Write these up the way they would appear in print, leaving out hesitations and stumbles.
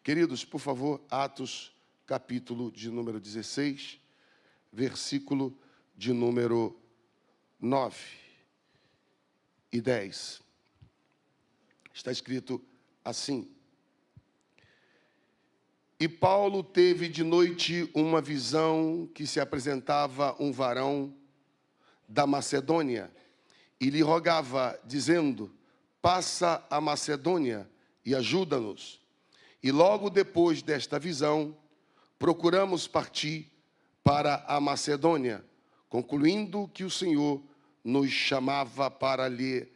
Queridos, por favor, Atos, capítulo de número 16, versículo de número 9 e 10. Está escrito assim: E Paulo teve de noite uma visão que se apresentava um varão da Macedônia e lhe rogava, dizendo: passa a Macedônia e ajuda-nos. E logo depois desta visão, procuramos partir para a Macedônia, concluindo que o Senhor nos chamava para lhes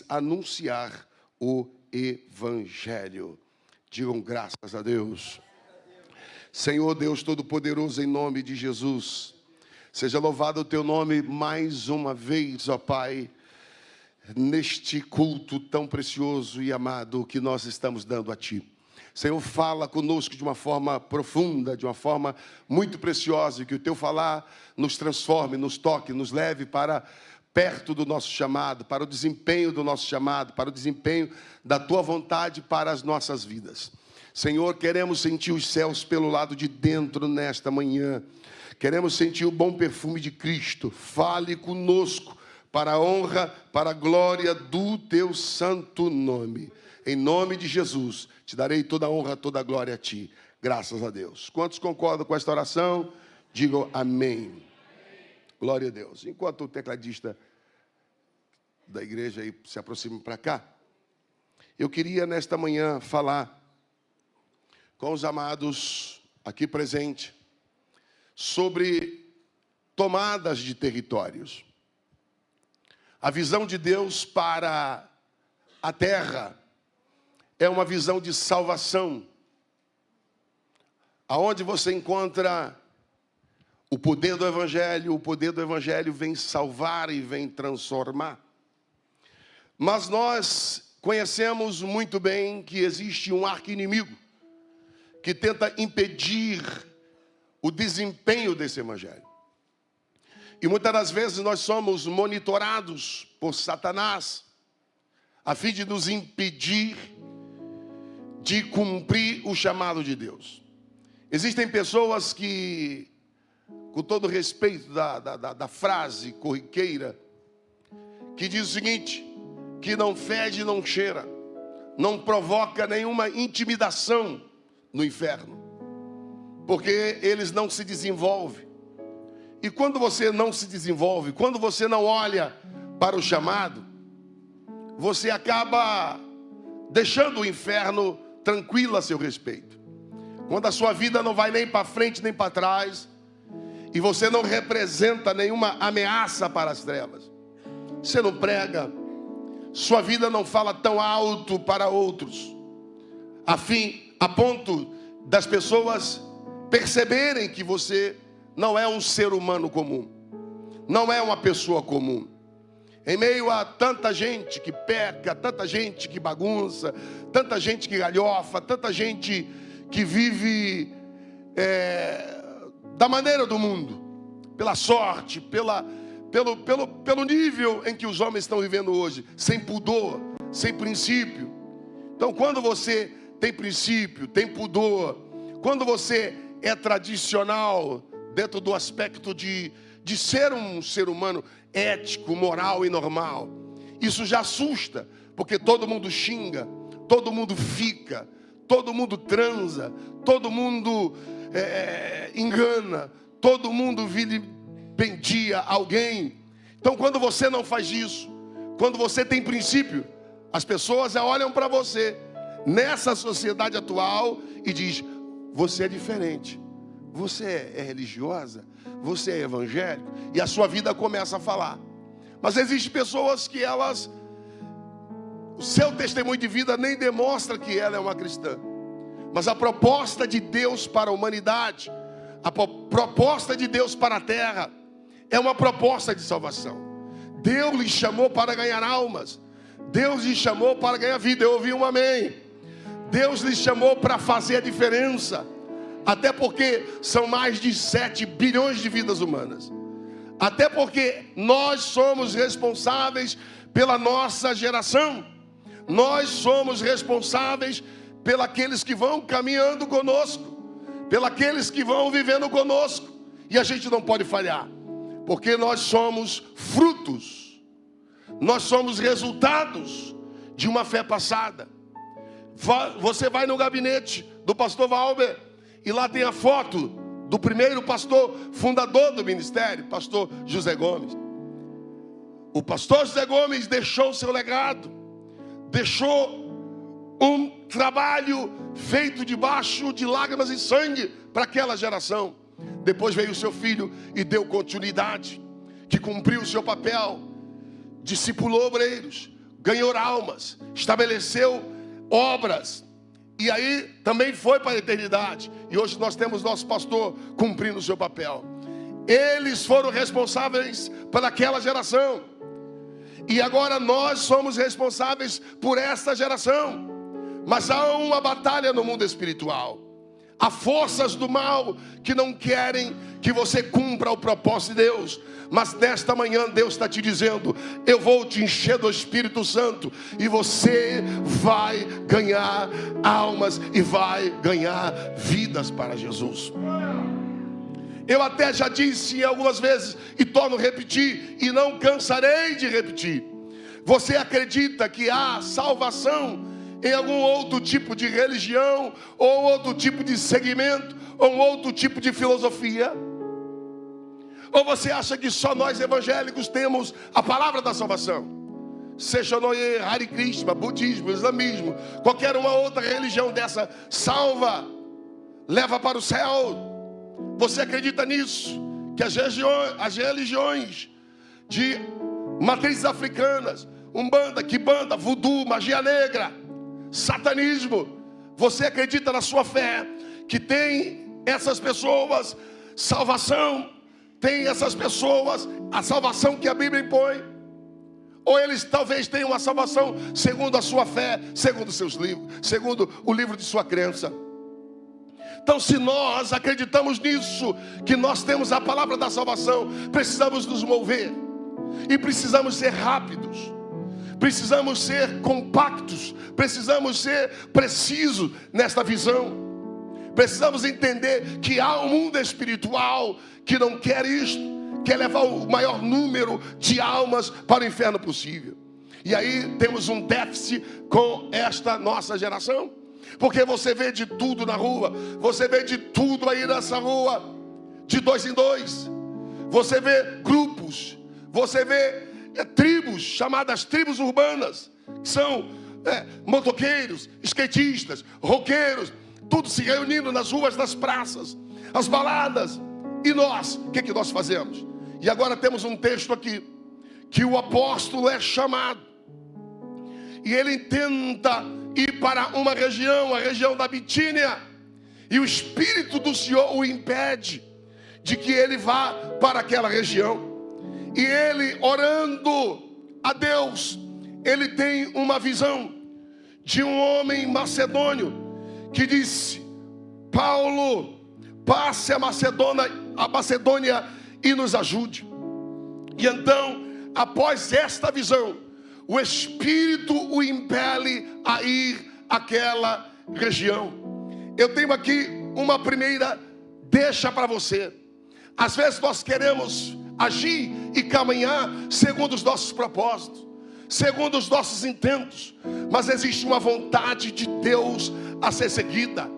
anunciar o Evangelho. Digam graças a Deus. Senhor Deus Todo-Poderoso, em nome de Jesus, seja louvado o teu nome mais uma vez, ó Pai, neste culto tão precioso e amado que nós estamos dando a Ti. Senhor, fala conosco de uma forma profunda, de uma forma muito preciosa, e que o Teu falar nos transforme, nos toque, nos leve para perto do nosso chamado, para o desempenho do nosso chamado, para o desempenho da Tua vontade para as nossas vidas. Senhor, queremos sentir os céus pelo lado de dentro nesta manhã. Queremos sentir o bom perfume de Cristo. Fale conosco para a honra, para a glória do Teu santo nome. Em nome de Jesus, te darei toda a honra, toda a glória a Ti. Graças a Deus. Quantos concordam com esta oração? Digam amém. Glória a Deus. Enquanto o tecladista da igreja aí se aproxima para cá, eu queria nesta manhã falar com os amados aqui presentes sobre tomadas de territórios. A visão de Deus para a terra é uma visão de salvação, aonde você encontra o poder do Evangelho vem salvar e vem transformar. Mas nós conhecemos muito bem que existe um arqui-inimigo que tenta impedir o desempenho desse Evangelho. E muitas das vezes nós somos monitorados por Satanás, a fim de nos impedir de cumprir o chamado de Deus. Existem pessoas que, com todo respeito da frase corriqueira, que diz o seguinte, que não fede, não cheira, não provoca nenhuma intimidação no inferno, porque eles não se desenvolvem. E quando você não se desenvolve, quando você não olha para o chamado, você acaba deixando o inferno tranquilo a seu respeito. Quando a sua vida não vai nem para frente nem para trás, e você não representa nenhuma ameaça para as trevas, você não prega, sua vida não fala tão alto para outros, a ponto das pessoas perceberem que você não é um ser humano comum, não é uma pessoa comum. Em meio a tanta gente que peca, tanta gente que bagunça, tanta gente que galhofa, tanta gente que vive da maneira do mundo, pela sorte, pelo nível em que os homens estão vivendo hoje, sem pudor, sem princípio. Então, quando você tem princípio, tem pudor, quando você é tradicional dentro do aspecto de ser um ser humano ético, moral e normal, isso já assusta, porque todo mundo xinga, todo mundo fica, todo mundo transa, todo mundo engana, todo mundo vilipendia alguém. Então, quando você não faz isso, quando você tem princípio, as pessoas olham para você nessa sociedade atual e diz: você é diferente, você é religiosa, você é evangélico, e a sua vida começa a falar. Mas existem pessoas que o seu testemunho de vida nem demonstra que ela é uma cristã. Mas a proposta de Deus para a humanidade, a proposta de Deus para a terra, é uma proposta de salvação. Deus lhe chamou para ganhar almas, Deus lhe chamou para ganhar vida. Eu ouvi um amém. Deus lhe chamou para fazer a diferença, até porque são mais de 7 bilhões de vidas humanas, até porque nós somos responsáveis pela nossa geração, nós somos responsáveis pelos que vão caminhando conosco, pelos que vão vivendo conosco. E a gente não pode falhar, porque nós somos frutos, nós somos resultados de uma fé passada. Você vai no gabinete do pastor Valber e lá tem a foto do primeiro pastor fundador do ministério, pastor José Gomes. O pastor José Gomes deixou o seu legado, deixou um trabalho feito debaixo de lágrimas e sangue para aquela geração. Depois veio o seu filho e deu continuidade, que cumpriu o seu papel, discipulou obreiros, ganhou almas, estabeleceu obras, e aí também foi para a eternidade. E hoje nós temos nosso pastor cumprindo o seu papel. Eles foram responsáveis por aquela geração, e agora nós somos responsáveis por esta geração. Mas há uma batalha no mundo espiritual. Há forças do mal que não querem que você cumpra o propósito de Deus. Mas nesta manhã Deus está te dizendo: eu vou te encher do Espírito Santo, e você vai ganhar almas e vai ganhar vidas para Jesus. Eu até já disse algumas vezes e torno a repetir, e não cansarei de repetir. Você acredita que há salvação em algum outro tipo de religião, ou outro tipo de segmento, ou outro tipo de filosofia? Ou você acha que só nós evangélicos temos a palavra da salvação? Seja no Hare Krishna, budismo, islamismo, qualquer uma outra religião dessa salva, leva para o céu. Você acredita nisso? Que as religiões de matrizes africanas, Umbanda, Quimbanda, Voodoo, magia negra, satanismo, você acredita na sua fé que tem essas pessoas salvação? Tem essas pessoas a salvação que a Bíblia impõe? Ou eles talvez tenham a salvação segundo a sua fé, segundo os seus livros, segundo o livro de sua crença? Então, se nós acreditamos nisso, que nós temos a palavra da salvação, precisamos nos mover, e precisamos ser rápidos, precisamos ser compactos, precisamos ser precisos nesta visão. Precisamos entender que há um mundo espiritual que não quer isto, quer levar o maior número de almas para o inferno possível. E aí temos um déficit com esta nossa geração, porque você vê de tudo na rua, você vê de tudo aí nessa rua, de dois em dois. Você vê grupos, você vê tribos, chamadas tribos urbanas, que são motoqueiros, skatistas, roqueiros, tudo se reunindo nas ruas, nas praças, as baladas. E nós, o que nós fazemos? E agora temos um texto aqui, que o apóstolo é chamado, e ele tenta ir para uma região, a região da Bitínia, e o Espírito do Senhor o impede de que ele vá para aquela região. E ele, orando a Deus, ele tem uma visão de um homem macedônio, que disse: Paulo, passe a Macedônia e nos ajude. E então, após esta visão, o Espírito o impele a ir àquela região. Eu tenho aqui uma primeira deixa para você. Às vezes nós queremos agir e caminhar segundo os nossos propósitos, segundo os nossos intentos, mas existe uma vontade de Deus a ser seguida.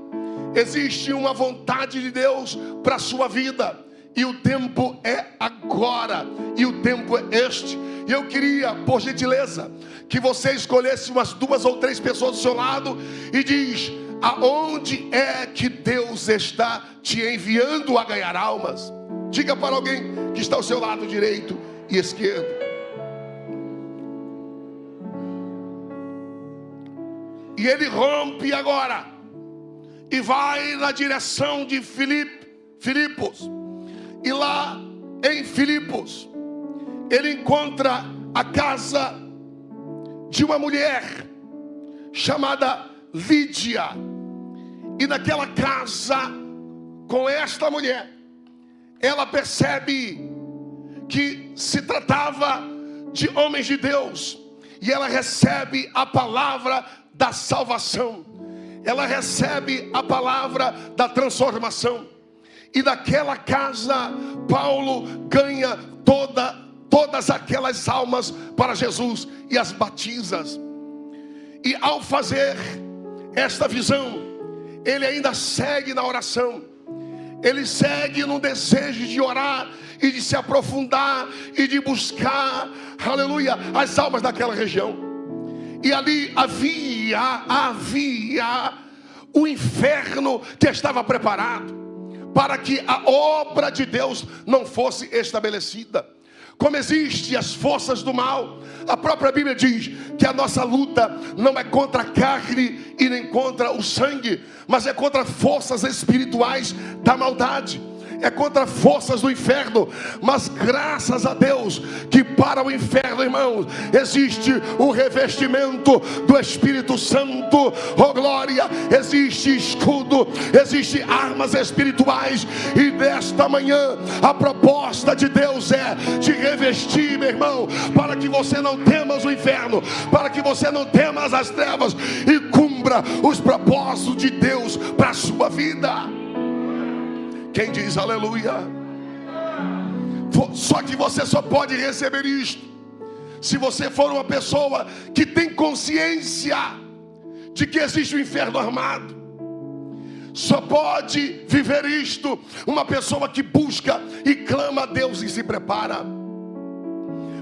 Existe uma vontade de Deus para a sua vida, e o tempo é agora, e o tempo é este. E eu queria, por gentileza, que você escolhesse umas 2 ou 3 pessoas do seu lado e diz: aonde é que Deus está te enviando a ganhar almas? Diga para alguém que está ao seu lado direito e esquerdo. E ele rompe agora e vai na direção de Filipos. E lá em Filipos ele encontra a casa de uma mulher chamada Lídia. E naquela casa, com esta mulher, ela percebe que se tratava de homens de Deus, e ela recebe a palavra da salvação. ela recebe a palavra da transformação. E daquela casa, Paulo ganha todas aquelas almas para Jesus e as batiza. E ao fazer esta visão, ele ainda segue na oração. Ele segue no desejo de orar e de se aprofundar e de buscar, aleluia, as almas daquela região. E ali havia o inferno que estava preparado para que a obra de Deus não fosse estabelecida. Como existem as forças do mal, a própria Bíblia diz que a nossa luta não é contra a carne e nem contra o sangue, mas é contra forças espirituais da maldade. É contra forças do inferno. Mas graças a Deus que para o inferno, irmãos, existe o revestimento do Espírito Santo. Oh glória, existe escudo, existe armas espirituais. E nesta manhã a proposta de Deus é te revestir, meu irmão, para que você não temas o inferno, para que você não temas as trevas e cumpra os propósitos de Deus para a sua vida. Quem diz aleluia? Só que você só pode receber isto se você for uma pessoa que tem consciência de que existe o inferno armado. Só pode viver isto uma pessoa que busca e clama a Deus e se prepara.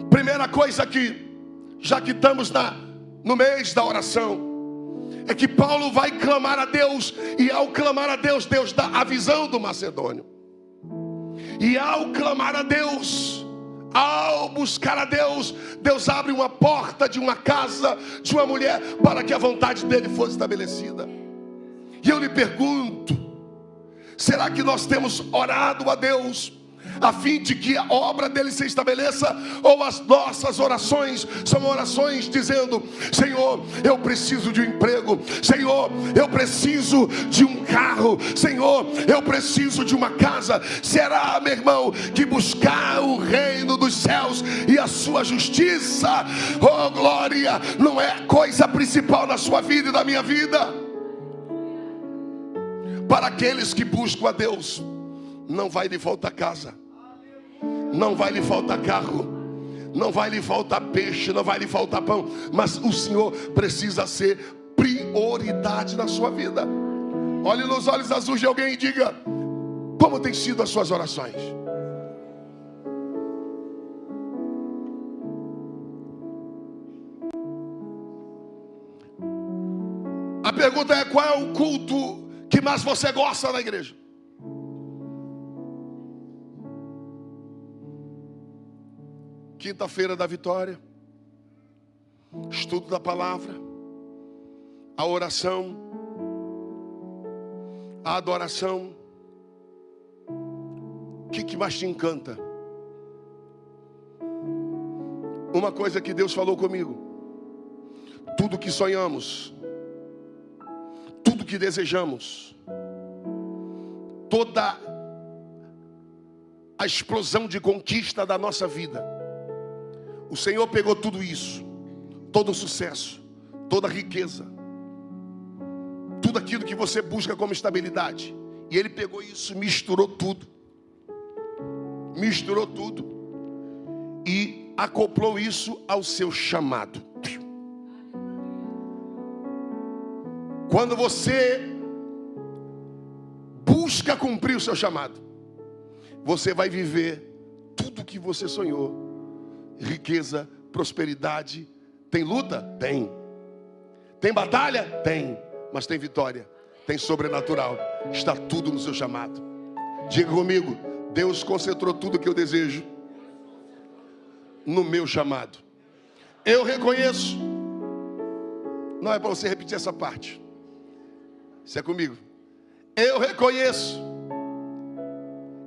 Primeira coisa aqui, já que estamos no mês da oração, é que Paulo vai clamar a Deus. E ao clamar a Deus, Deus dá a visão do macedônio. E ao clamar a Deus, ao buscar a Deus, Deus abre uma porta de uma casa, de uma mulher, para que a vontade dele fosse estabelecida. E eu lhe pergunto, será que nós temos orado a Deus a fim de que a obra dele se estabeleça? Ou as nossas orações são orações dizendo: Senhor, eu preciso de um emprego, Senhor, eu preciso de um carro, Senhor, eu preciso de uma casa? Será, meu irmão, que buscar o reino dos céus e a sua justiça, oh glória, não é coisa principal na sua vida e na minha vida? Para aqueles que buscam a Deus, não vai lhe faltar casa, não vai lhe faltar carro, não vai lhe faltar peixe, não vai lhe faltar pão, mas o Senhor precisa ser prioridade na sua vida. Olhe nos olhos azuis de alguém e diga: como tem sido as suas orações? A pergunta é: qual é o culto que mais você gosta na igreja? Quinta-feira da vitória, estudo da palavra, a oração, a adoração. O que mais te encanta? Uma coisa que Deus falou comigo: tudo que sonhamos, tudo que desejamos, toda a explosão de conquista da nossa vida, o Senhor pegou tudo isso, todo o sucesso, toda a riqueza, tudo aquilo que você busca como estabilidade, e Ele pegou isso, misturou tudo e acoplou isso ao seu chamado. Quando você busca cumprir o seu chamado, você vai viver tudo que você sonhou. Riqueza, prosperidade. Tem luta? Tem. Tem batalha? Tem. Mas tem vitória, tem sobrenatural. Está tudo no seu chamado. Diga comigo: Deus concentrou tudo que eu desejo no meu chamado. Eu reconheço. Não é para você repetir essa parte. Isso é comigo. Eu reconheço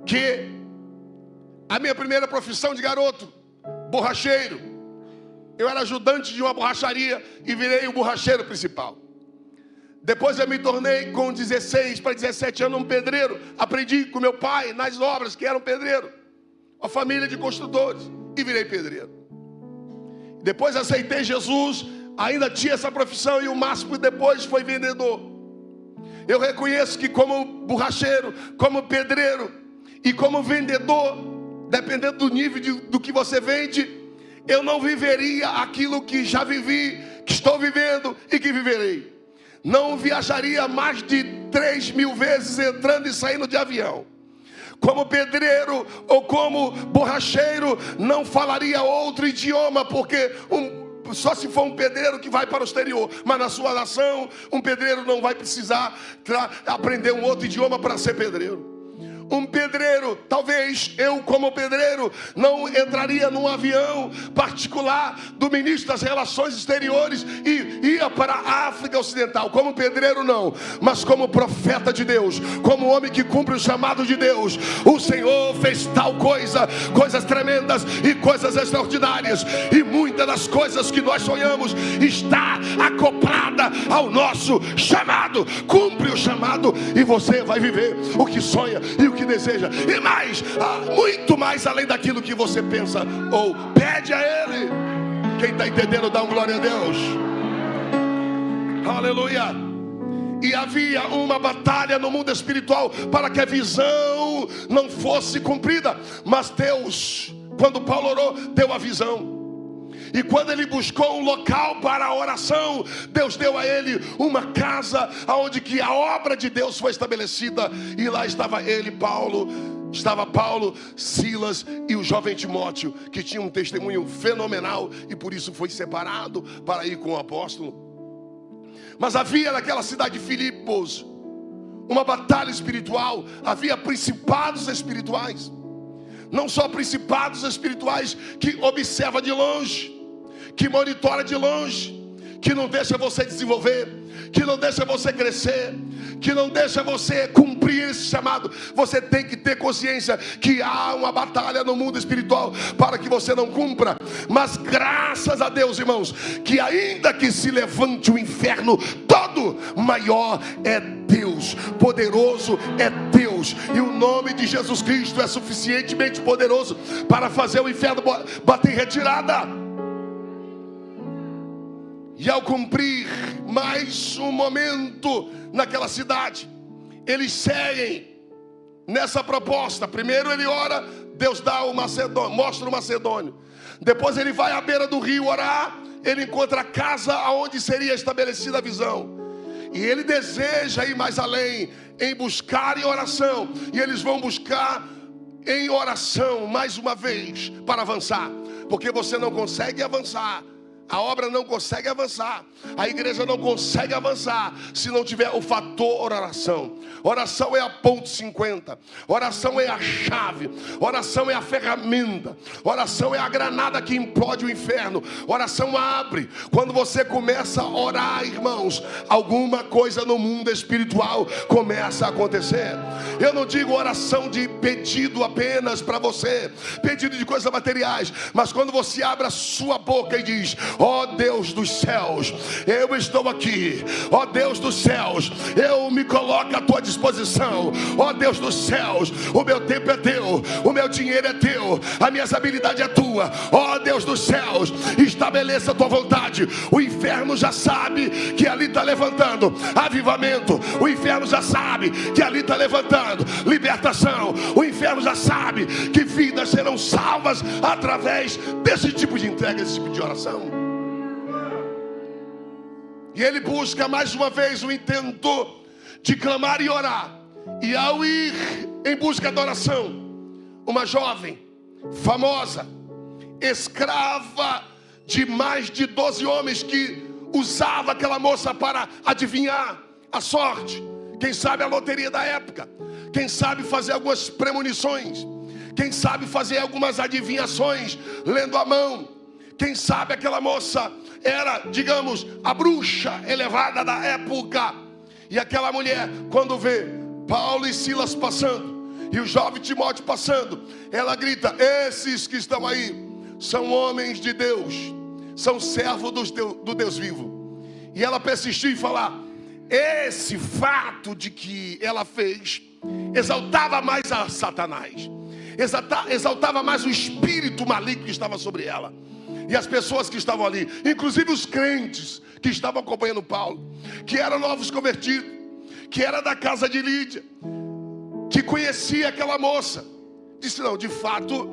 que a minha primeira profissão de garoto, borracheiro, eu era ajudante de uma borracharia e virei o borracheiro principal. Depois eu me tornei, com 16 para 17 anos, um pedreiro. Aprendi com meu pai nas obras, que era um pedreiro, uma família de construtores, e virei pedreiro. Depois aceitei Jesus, ainda tinha essa profissão, e o máximo depois foi vendedor. Eu reconheço que como borracheiro, como pedreiro e como vendedor, dependendo do nível do que você vende, eu não viveria aquilo que já vivi, que estou vivendo e que viverei. Não viajaria mais de 3.000 vezes entrando e saindo de avião. Como pedreiro ou como borracheiro, não falaria outro idioma, porque só se for um pedreiro que vai para o exterior. Mas na sua nação, um pedreiro não vai precisar aprender um outro idioma para ser pedreiro. Um pedreiro, talvez eu como pedreiro não entraria num avião particular do ministro das Relações Exteriores e ia para a África Ocidental. Como pedreiro não, mas como profeta de Deus, como homem que cumpre o chamado de Deus. O Senhor fez tal coisa, coisas tremendas e coisas extraordinárias, e muitas das coisas que nós sonhamos está acoplada ao nosso chamado. Cumpre o chamado e você vai viver o que sonha e o que deseja, e mais, muito mais além daquilo que você pensa ou pede a Ele. Quem está entendendo, dá um glória a Deus. Aleluia. E havia uma batalha no mundo espiritual para que a visão não fosse cumprida, mas Deus, quando Paulo orou, deu a visão. E quando ele buscou um local para a oração, Deus deu a ele uma casa onde que a obra de Deus foi estabelecida. E lá estava ele, Paulo, Silas e o jovem Timóteo, que tinha um testemunho fenomenal e por isso foi separado para ir com o apóstolo. Mas havia naquela cidade de Filipos uma batalha espiritual, havia principados espirituais. Não só principados espirituais que observa de longe, que monitora de longe, que não deixa você desenvolver, que não deixa você crescer, que não deixa você cumprir esse chamado. Você tem que ter consciência que há uma batalha no mundo espiritual para que você não cumpra. Mas graças a Deus, irmãos, que ainda que se levante o inferno todo, maior é Deus, poderoso é Deus, e o nome de Jesus Cristo é suficientemente poderoso para fazer o inferno bater em retirada. E ao cumprir mais um momento naquela cidade, eles seguem nessa proposta. Primeiro ele ora, Deus dá o Macedônio, mostra o Macedônio. Depois ele vai à beira do rio orar, ele encontra a casa onde seria estabelecida a visão. E ele deseja ir mais além, em buscar em oração. E eles vão buscar em oração mais uma vez para avançar. Porque você não consegue avançar, a obra não consegue avançar, a igreja não consegue avançar se não tiver o fator oração. Oração é a ponto 50, oração é a chave, oração é a ferramenta, oração é a granada que implode o inferno. Oração abre. Quando você começa a orar, irmãos, alguma coisa no mundo espiritual começa a acontecer. Eu não digo oração de pedido apenas para você, pedido de coisas materiais, mas quando você abre a sua boca e diz: ó Deus dos céus, eu estou aqui. Ó Deus dos céus, eu me coloco à tua disposição. Ó Deus dos céus, o meu tempo é teu, o meu dinheiro é teu, a minha habilidade é tua. Ó Deus dos céus, estabeleça a tua vontade. O inferno já sabe que ali está levantando avivamento. O inferno já sabe que ali está levantando libertação. O inferno já sabe que vidas serão salvas através desse tipo de entrega, desse tipo de oração. E ele busca mais uma vez o intento de clamar e orar. E ao ir em busca da oração, uma jovem famosa, escrava de mais de 12 homens, que usava aquela moça para adivinhar a sorte, quem sabe a loteria da época, quem sabe fazer algumas premonições, quem sabe fazer algumas adivinhações lendo a mão. Quem sabe aquela moça era, digamos, a bruxa elevada da época. E aquela mulher, quando vê Paulo e Silas passando e o jovem Timóteo passando, ela grita: esses que estão aí são homens de Deus, são servos do Deus vivo. E ela persistiu em falar. Esse fato de que ela fez exaltava mais a Satanás, exaltava mais o espírito maligno que estava sobre ela. E as pessoas que estavam ali, inclusive os crentes que estavam acompanhando Paulo, que eram novos convertidos, que era da casa de Lídia, que conhecia aquela moça, disse: não, de fato,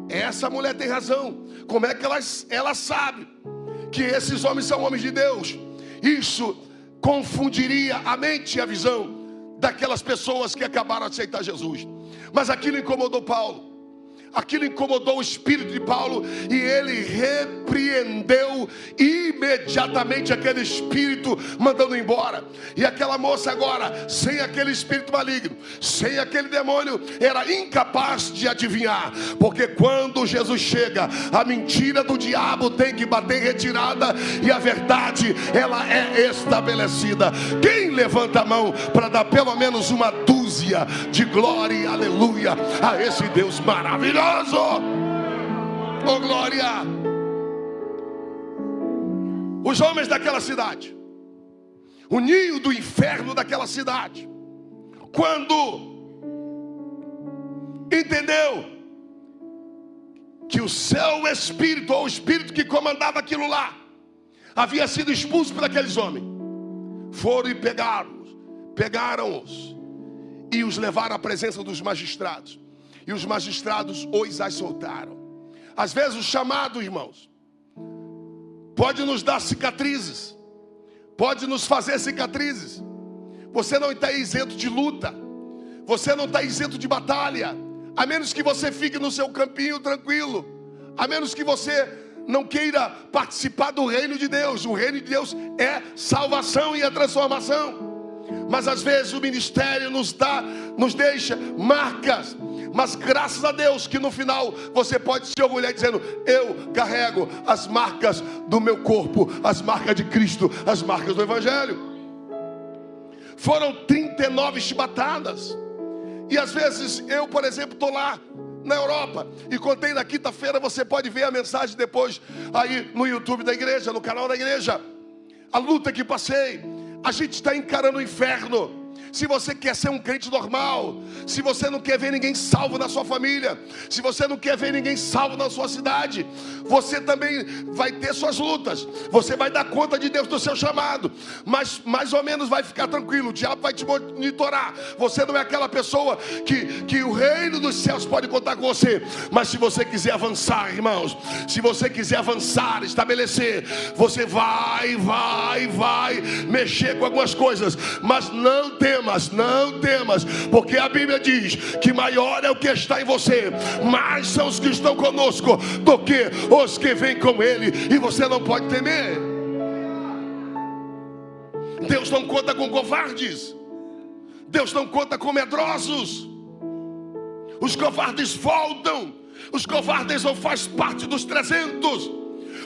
essa mulher tem razão. Como é que ela sabe que esses homens são homens de Deus? Isso confundiria a mente e a visão daquelas pessoas que acabaram de aceitar Jesus. Mas aquilo incomodou Paulo. Aquilo incomodou o espírito de Paulo, e ele repreendeu imediatamente aquele espírito, mandando embora. E aquela moça agora, sem aquele espírito maligno, sem aquele demônio, era incapaz de adivinhar. Porque quando Jesus chega, a mentira do diabo tem que bater em retirada, e a verdade, ela é estabelecida. Quem levanta a mão para dar pelo menos uma dúzia de glória e aleluia a esse Deus maravilhoso? Oh, glória! Os homens daquela cidade, o ninho do inferno daquela cidade, quando entendeu que o seu espírito, ou o espírito que comandava aquilo lá, havia sido expulso por aqueles homens, foram e pegaram-os e os levaram à presença dos magistrados. E os magistrados os soltaram. Às vezes o chamado, irmãos, pode nos dar cicatrizes, pode nos fazer cicatrizes. Você não está isento de luta, você não está isento de batalha, a menos que você fique no seu campinho tranquilo, a menos que você não queira participar do reino de Deus. O reino de Deus é salvação e é transformação. Mas às vezes o ministério nos deixa marcas. Mas graças a Deus que no final você pode se orgulhar dizendo: eu carrego as marcas do meu corpo, as marcas de Cristo, as marcas do Evangelho. Foram 39 chibatadas. E às vezes eu, por exemplo, estou lá na Europa e contei na quinta-feira. Você pode ver a mensagem depois aí no YouTube da igreja, no canal da igreja. A luta que passei. A gente está encarando o inferno. Se você quer ser um crente normal, se você não quer ver ninguém salvo na sua família, se você não quer ver ninguém salvo na sua cidade, você também vai ter suas lutas. Você vai dar conta de Deus do seu chamado, mas mais ou menos vai ficar tranquilo. O diabo vai te monitorar. Você não é aquela pessoa que o reino dos céus pode contar com você. Mas se você quiser avançar, irmãos, se você quiser avançar, estabelecer, você vai mexer com algumas coisas. Mas não temas, porque a Bíblia diz que maior é o que está em você, mais são os que estão conosco do que os que vêm com ele. E você não pode temer. Deus não conta com covardes, Deus não conta com medrosos. Os covardes voltam, os covardes não fazem parte dos 300,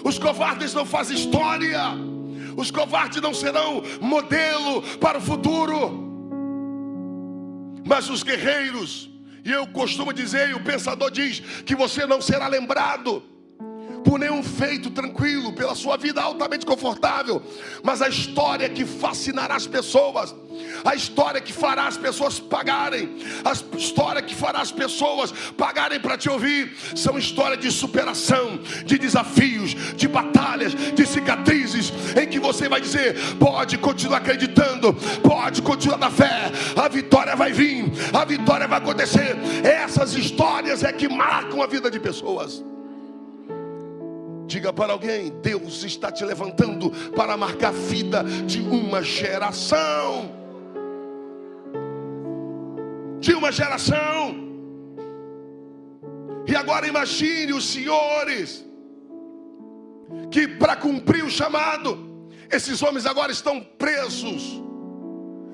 os covardes não fazem história, os covardes não serão modelo para o futuro. Mas os guerreiros, e eu costumo dizer, e o pensador diz, que você não será lembrado por nenhum feito tranquilo, pela sua vida altamente confortável, mas a história que fascinará as pessoas, a história que fará as pessoas pagarem, a história que fará as pessoas pagarem para te ouvir, são histórias de superação, de desafios, de batalhas, de cicatrizes, em que você vai dizer: pode continuar acreditando, pode continuar na fé, a vitória vai vir, a vitória vai acontecer. Essas histórias é que marcam a vida de pessoas. Diga para alguém: Deus está te levantando para marcar a vida de uma geração. De uma geração. E agora imagine os senhores que, para cumprir o chamado, esses homens agora estão presos.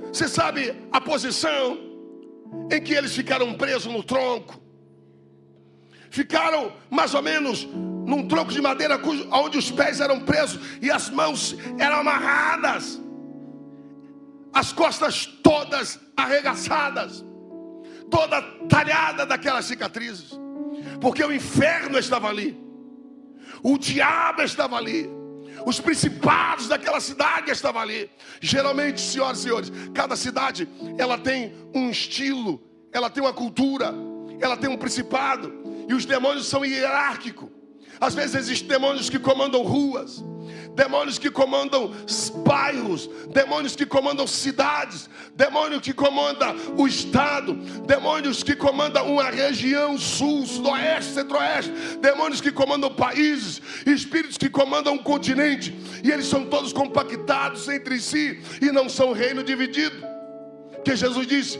Você sabe a posição em que eles ficaram presos no tronco? Ficaram mais ou menos num tronco de madeira onde os pés eram presos e as mãos eram amarradas, as costas todas arregaçadas, toda talhada daquelas cicatrizes, porque o inferno estava ali, o diabo estava ali, os principados daquela cidade estavam ali. Geralmente, senhoras e senhores, cada cidade ela tem um estilo, ela tem uma cultura, ela tem um principado, e os demônios são hierárquicos. Às vezes existem demônios que comandam ruas, demônios que comandam bairros, demônios que comandam cidades, demônio que comanda o estado, demônios que comandam uma região sul, sudoeste, centro-oeste, demônios que comandam países, espíritos que comandam um continente, e eles são todos compactados entre si e não são reino dividido. Que Jesus disse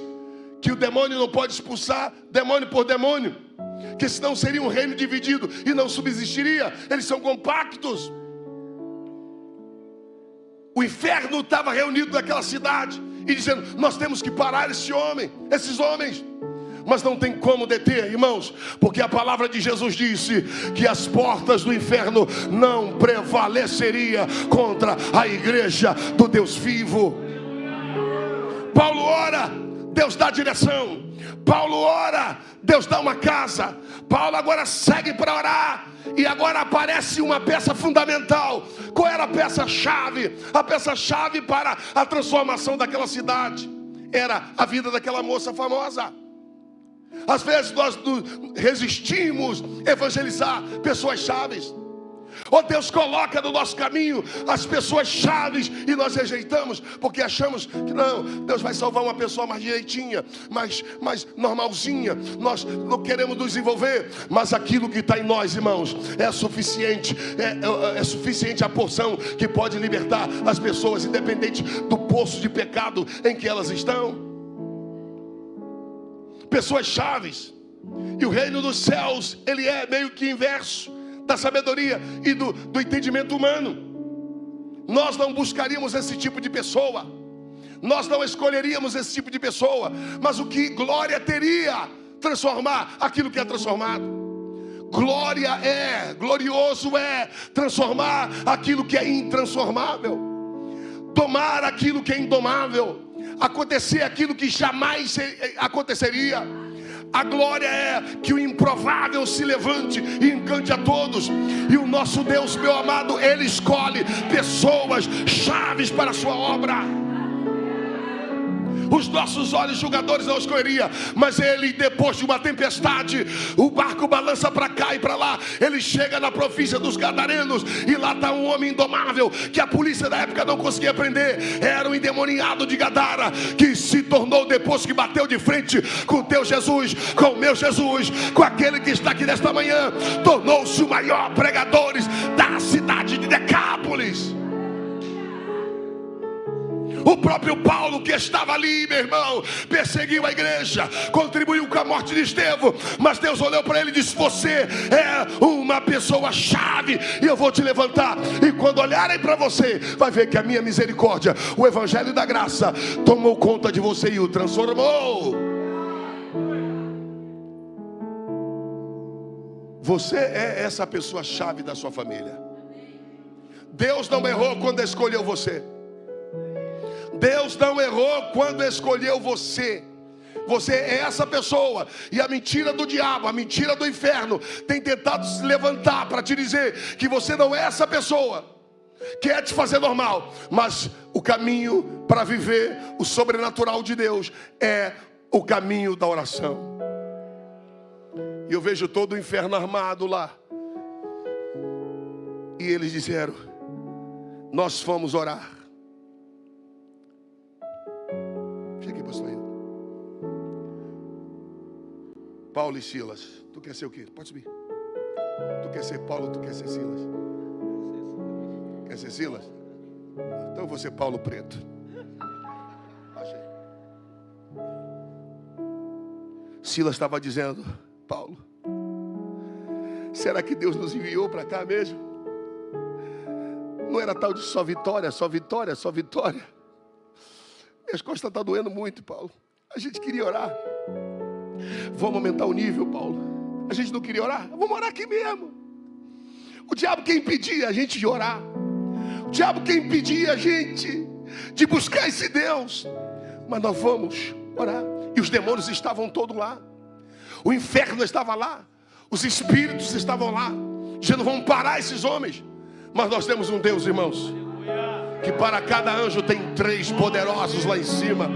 que o demônio não pode expulsar demônio por demônio, que senão seria um reino dividido e não subsistiria. Eles são compactos. O inferno estava reunido naquela cidade e dizendo: nós temos que parar esses homens. Mas não tem como deter, irmãos, porque a palavra de Jesus disse que as portas do inferno não prevaleceria contra a igreja do Deus vivo. Paulo ora, Deus dá direção. Paulo ora, Deus dá uma casa. Paulo agora segue para orar, e agora aparece uma peça fundamental. Qual era a peça-chave? A peça-chave para a transformação daquela cidade era a vida daquela moça famosa. Às vezes nós resistimos a evangelizar pessoas chaves. Ou Deus coloca no nosso caminho as pessoas chaves e nós rejeitamos, porque achamos que não, Deus vai salvar uma pessoa mais direitinha, mais normalzinha. Nós não queremos nos envolver, mas aquilo que está em nós, irmãos, é suficiente. É suficiente a porção que pode libertar as pessoas, independente do poço de pecado em que elas estão. Pessoas chaves. E o reino dos céus, ele é meio que inverso da sabedoria e do entendimento humano. Nós não buscaríamos esse tipo de pessoa, nós não escolheríamos esse tipo de pessoa, mas o que glória teria transformar aquilo que é transformado. Glorioso é transformar aquilo que é intransformável, tomar aquilo que é indomável, acontecer aquilo que jamais aconteceria. A glória é que o improvável se levante e encante a todos. E o nosso Deus, meu amado, Ele escolhe pessoas chaves para a sua obra. Os nossos olhos julgadores não escolheria, mas Ele, depois de uma tempestade, o barco balança para cá e para lá. Ele chega na província dos Gadarenos, e lá está um homem indomável, que a polícia da época não conseguia prender. Era um endemoniado de Gadara, que se tornou, depois que bateu de frente com o teu Jesus, com o meu Jesus, com aquele que está aqui nesta manhã, tornou-se o maior pregador da cidade de Decápolis. O próprio Paulo, que estava ali, meu irmão, perseguiu a igreja, contribuiu com a morte de Estevão, mas Deus olhou para ele e disse: você é uma pessoa chave, e eu vou te levantar. E quando olharem para você, vai ver que a minha misericórdia, o evangelho da graça, tomou conta de você e o transformou. Você é essa pessoa chave da sua família. Deus não errou quando escolheu você. Deus não errou quando escolheu você. Você é essa pessoa. E a mentira do diabo, a mentira do inferno, tem tentado se levantar para te dizer que você não é essa pessoa, quer te fazer normal. Mas o caminho para viver o sobrenatural de Deus é o caminho da oração. E eu vejo todo o inferno armado lá, e eles disseram: nós fomos orar. Fica aí, pastor Hilton. Paulo e Silas. Tu quer ser o quê? Pode subir. Tu quer ser Paulo, tu quer ser Silas? Quer ser Silas? Então eu vou ser Paulo Preto. Achei. Silas estava dizendo: Paulo, será que Deus nos enviou para cá mesmo? Não era tal de só vitória, só vitória, só vitória. Minhas costas estão doendo muito, Paulo. A gente queria orar. Vamos aumentar o nível, Paulo. A gente não queria orar? Vamos orar aqui mesmo. O diabo quer impedir a gente de orar. O diabo quer impedir a gente de buscar esse Deus. Mas nós vamos orar. E os demônios estavam todos lá. O inferno estava lá. Os espíritos estavam lá, dizendo: vamos parar esses homens. Mas nós temos um Deus, irmãos, que para cada anjo tem 3 poderosos lá em cima.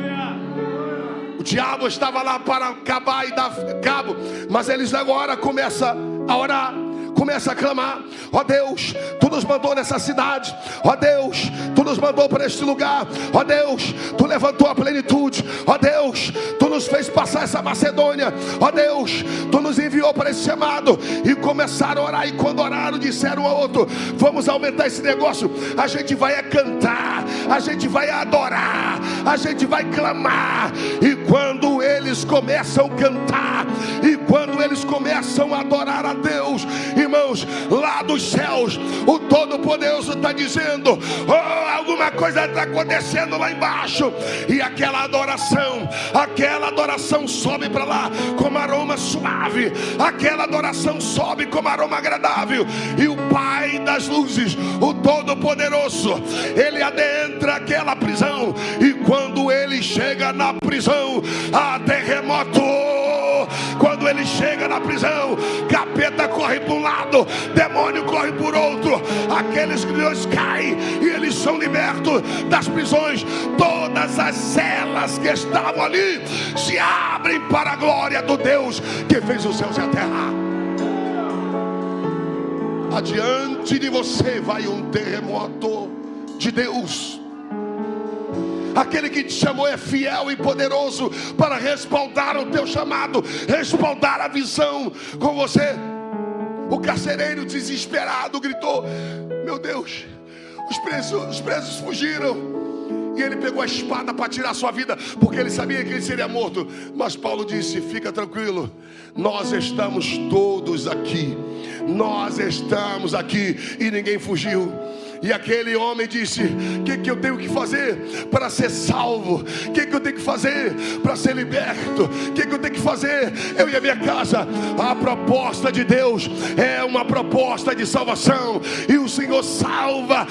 O diabo estava lá para acabar e dar cabo, mas eles agora começam a orar. Começa a clamar: ó Deus, Tu nos mandou nessa cidade. Ó Deus, Tu nos mandou para este lugar. Ó Deus, Tu levantou a plenitude. Ó Deus, Tu nos fez passar essa Macedônia. Ó Deus, Tu nos enviou para esse chamado. E começaram a orar. E quando oraram, disseram um ao outro: vamos aumentar esse negócio. A gente vai cantar, a gente vai adorar, a gente vai clamar. E quando eles começam a cantar, e quando eles começam a adorar a Deus, irmãos, lá dos céus, o Todo-Poderoso está dizendo: oh, alguma coisa está acontecendo lá embaixo. E aquela adoração sobe para lá como aroma suave, aquela adoração sobe como aroma agradável. E o Pai das luzes, o Todo-Poderoso, Ele adentra aquela prisão. E quando Ele chega na prisão, há terremoto. Quando Ele chega na prisão, capeta corre para um lado, demônio corre por outro, aqueles grilhões caem e eles são libertos das prisões. Todas as celas que estavam ali se abrem para a glória do Deus que fez os céus e a terra. Adiante de você vai um terremoto de Deus. Aquele que te chamou é fiel e poderoso para respaldar o teu chamado, respaldar a visão com você. O carcereiro desesperado gritou: meu Deus, os presos fugiram. E ele pegou a espada para tirar a sua vida, porque ele sabia que ele seria morto. Mas Paulo disse: fica tranquilo, nós estamos todos aqui. Nós estamos aqui e ninguém fugiu. E aquele homem disse: o que eu tenho que fazer para ser salvo? O que eu tenho que fazer para ser liberto? O que eu tenho que fazer, eu e a minha casa? A proposta de Deus é uma proposta de salvação. E o Senhor salva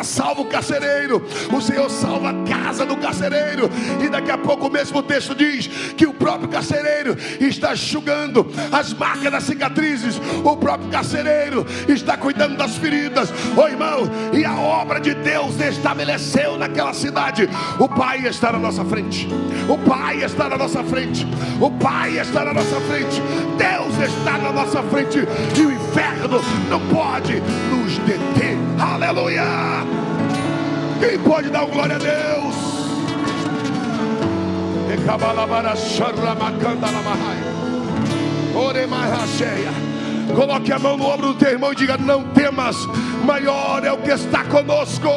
salva o carcereiro, o Senhor salva a casa do carcereiro. E daqui a pouco o mesmo texto diz que o próprio carcereiro está enxugando as marcas das cicatrizes, o próprio carcereiro está cuidando das feridas. Oh irmão, e a obra de Deus estabeleceu naquela cidade. O Pai está na nossa frente, o Pai está na nossa frente, o Pai está na nossa frente, Deus está na nossa frente, e o inferno não pode nos deter. Aleluia! Quem pode dar um glória a Deus? Coloque a mão no ombro do teu irmão e diga: não temas, maior é o que está conosco.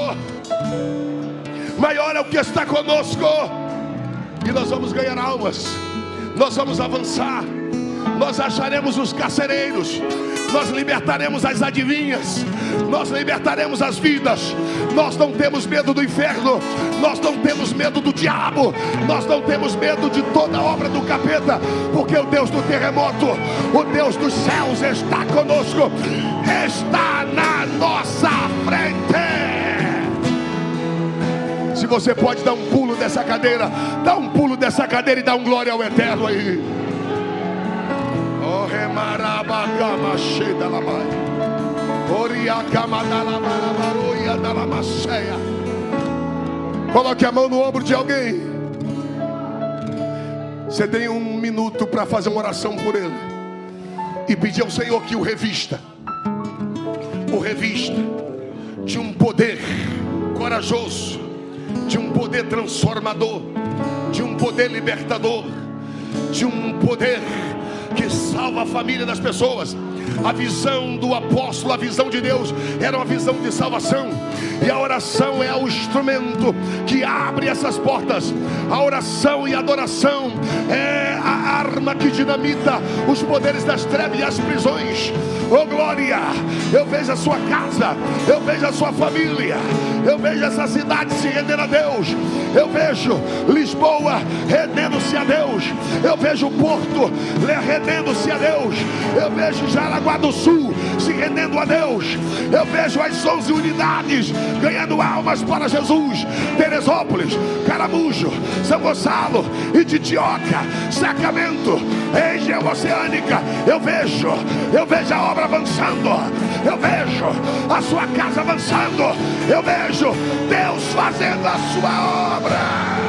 Maior é o que está conosco. E nós vamos ganhar almas, nós vamos avançar, nós acharemos os carcereiros, nós libertaremos as adivinhas, nós libertaremos as vidas. Nós não temos medo do inferno, nós não temos medo do diabo, nós não temos medo de toda a obra do capeta, porque o Deus do terremoto, o Deus dos céus está conosco, está na nossa frente. Se você pode dar um pulo dessa cadeira, dá um pulo dessa cadeira e dá um glória ao Eterno aí. Coloque a mão no ombro de alguém. Você tem 1 minuto para fazer uma oração por ele e pedir ao Senhor que o revista de um poder corajoso, de um poder transformador, de um poder libertador, de um poder que salva a família das pessoas. A visão do apóstolo, a visão de Deus era uma visão de salvação, e a oração é o instrumento que abre essas portas. A oração e a adoração é a arma que dinamita os poderes das trevas e as prisões. Oh glória, eu vejo a sua casa, eu vejo a sua família, eu vejo essa cidade se render a Deus, eu vejo Lisboa rendendo-se a Deus, eu vejo o Porto rendendo-se a Deus, eu vejo Jaraguá do Sul se rendendo a Deus, eu vejo as 11 unidades ganhando almas para Jesus, Teresópolis, Caramujo, São Gonçalo, Ititioca, Sacramento, região oceânica. Eu vejo a obra avançando, eu vejo a sua casa avançando, eu vejo Deus fazendo a sua obra.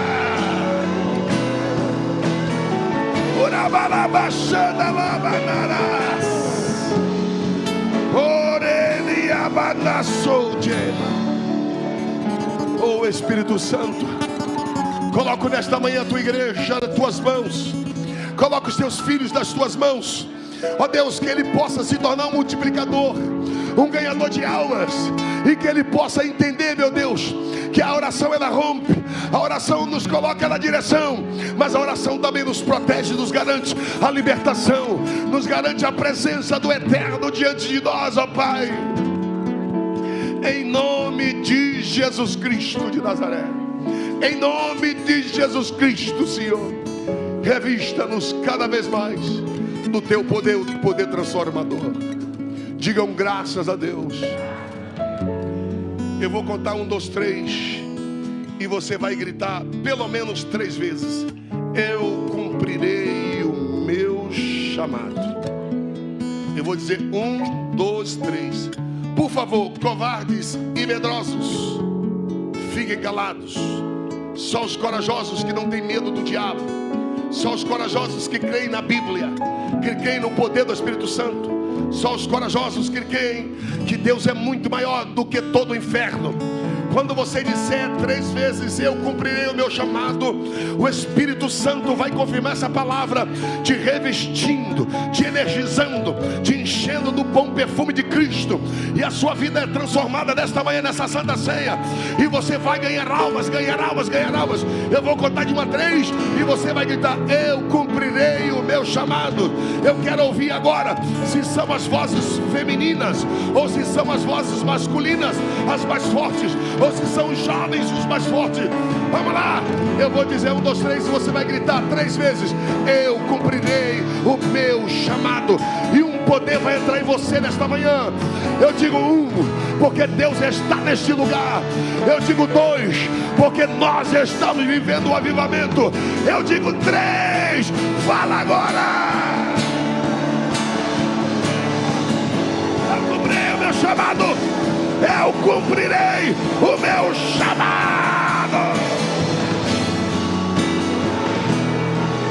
Oh Espírito Santo, coloco nesta manhã a tua igreja nas tuas mãos. Coloca os teus filhos nas tuas mãos. Ó Deus, que ele possa se tornar um multiplicador, um ganhador de almas, e que ele possa entender, meu Deus, que a oração ela rompe, a oração nos coloca na direção, mas a oração também nos protege, nos garante a libertação, nos garante a presença do Eterno diante de nós, ó Pai. Em nome de Jesus Cristo de Nazaré, em nome de Jesus Cristo, Senhor, revista-nos cada vez mais do teu poder, o poder transformador. Digam graças a Deus. Eu vou contar 1, 2, 3 e você vai gritar pelo menos 3 vezes: eu cumprirei o meu chamado. Eu vou dizer 1, 2, 3. Por favor, covardes e medrosos, fiquem calados. Só os corajosos que não têm medo do diabo, só os corajosos que creem na Bíblia, que creem no poder do Espírito Santo, só os corajosos que creem que Deus é muito maior do que todo o inferno. Quando você disser 3 vezes eu cumprirei o meu chamado, o Espírito Santo vai confirmar essa palavra, te revestindo, te energizando, te enchendo do bom perfume de Cristo, e a sua vida é transformada nesta manhã, nessa Santa Ceia, e você vai ganhar almas, ganhar almas, ganhar almas. Eu vou contar de 1 a 3 e você vai gritar: eu cumprirei o meu chamado. Eu quero ouvir agora, se são as vozes femininas ou se são as vozes masculinas as mais fortes, ou se são os jovens os mais fortes. Vamos lá, eu vou dizer 1, 2, 3 e você vai gritar 3 vezes: eu cumprirei o meu chamado. E um poder vai entrar em você nesta manhã. Eu digo 1, porque Deus está neste lugar. Eu digo 2, porque nós estamos vivendo o avivamento. Eu digo 3, fala agora. Eu cumprirei o meu chamado. Eu cumprirei o meu chamado.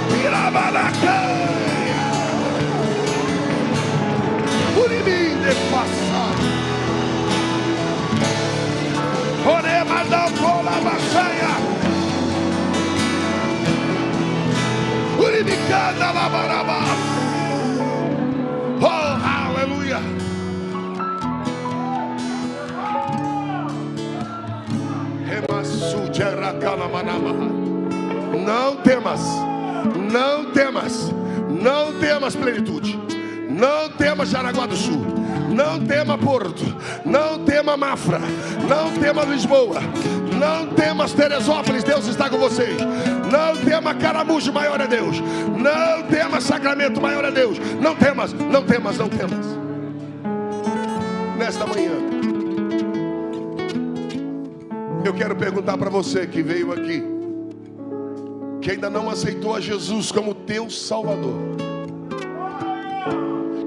Pirabalacanha, Urimim de passar, Orema da Bola Baçanha, Urimicana Labarabá. Oh, aleluia. Não temas, não temas, não temas plenitude, não temas Jaraguá do Sul, não tema Porto, não tema Mafra, não tema Lisboa, não temas Teresópolis, Deus está com vocês. Não tema Caramujo, maior é Deus. Não temas Sacramento, maior é Deus. Não temas, não temas, não temas. Nesta manhã eu quero perguntar para você que veio aqui, que ainda não aceitou a Jesus como teu Salvador,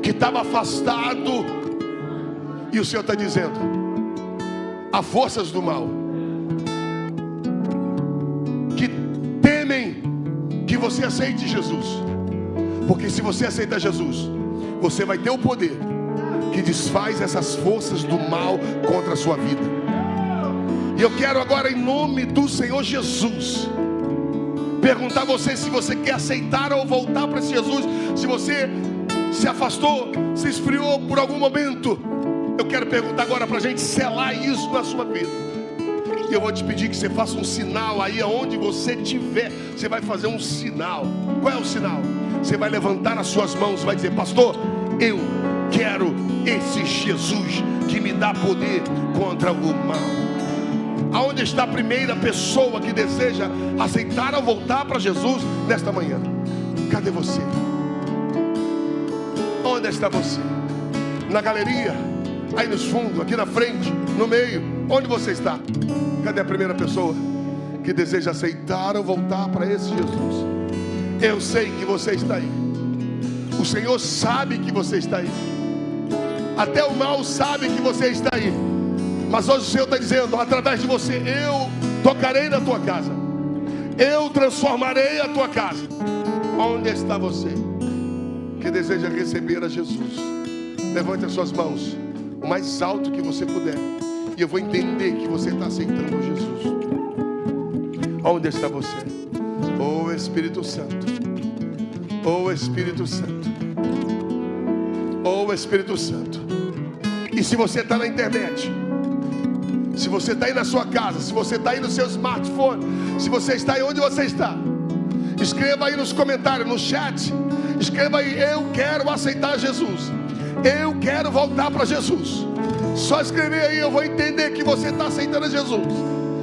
que estava afastado, e o Senhor está dizendo: há forças do mal que temem que você aceite Jesus, porque se você aceita Jesus, você vai ter o poder que desfaz essas forças do mal contra a sua vida. E eu quero agora, em nome do Senhor Jesus, perguntar a você se você quer aceitar ou voltar para esse Jesus. Se você se afastou, se esfriou por algum momento, eu quero perguntar agora para a gente selar isso na sua vida. E eu vou te pedir que você faça um sinal aí aonde você estiver. Você vai fazer um sinal. Qual é o sinal? Você vai levantar as suas mãos e vai dizer: pastor, eu quero esse Jesus que me dá poder contra o mal. Aonde está a primeira pessoa que deseja aceitar ou voltar para Jesus nesta manhã? Cadê você? Onde está você? Na galeria? Aí nos fundos, aqui na frente, no meio? Onde você está? Cadê a primeira pessoa que deseja aceitar ou voltar para esse Jesus? Eu sei que você está aí. O Senhor sabe que você está aí. Até o mal sabe que você está aí. Mas hoje o Senhor está dizendo: através de você eu tocarei na tua casa, eu transformarei a tua casa. Onde está você que deseja receber a Jesus? Levante as suas mãos. o mais alto que você puder. E eu vou entender que você está aceitando Jesus. Onde está você? Oh Espírito Santo. Oh Espírito Santo. Oh Espírito Santo. E se você está na internet, se você está aí na sua casa, se você está aí no seu smartphone, se você está aí onde você está, escreva aí nos comentários, no chat. Escreva aí: eu quero aceitar Jesus, eu quero voltar para Jesus. Só escrever aí, eu vou entender que você está aceitando Jesus.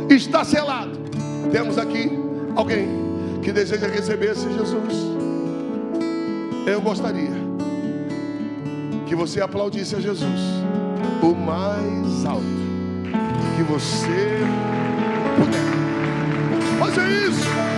Está selado. Temos aqui alguém que deseja receber esse Jesus. Eu gostaria que você aplaudisse a Jesus o mais alto que você puder. Faça isso.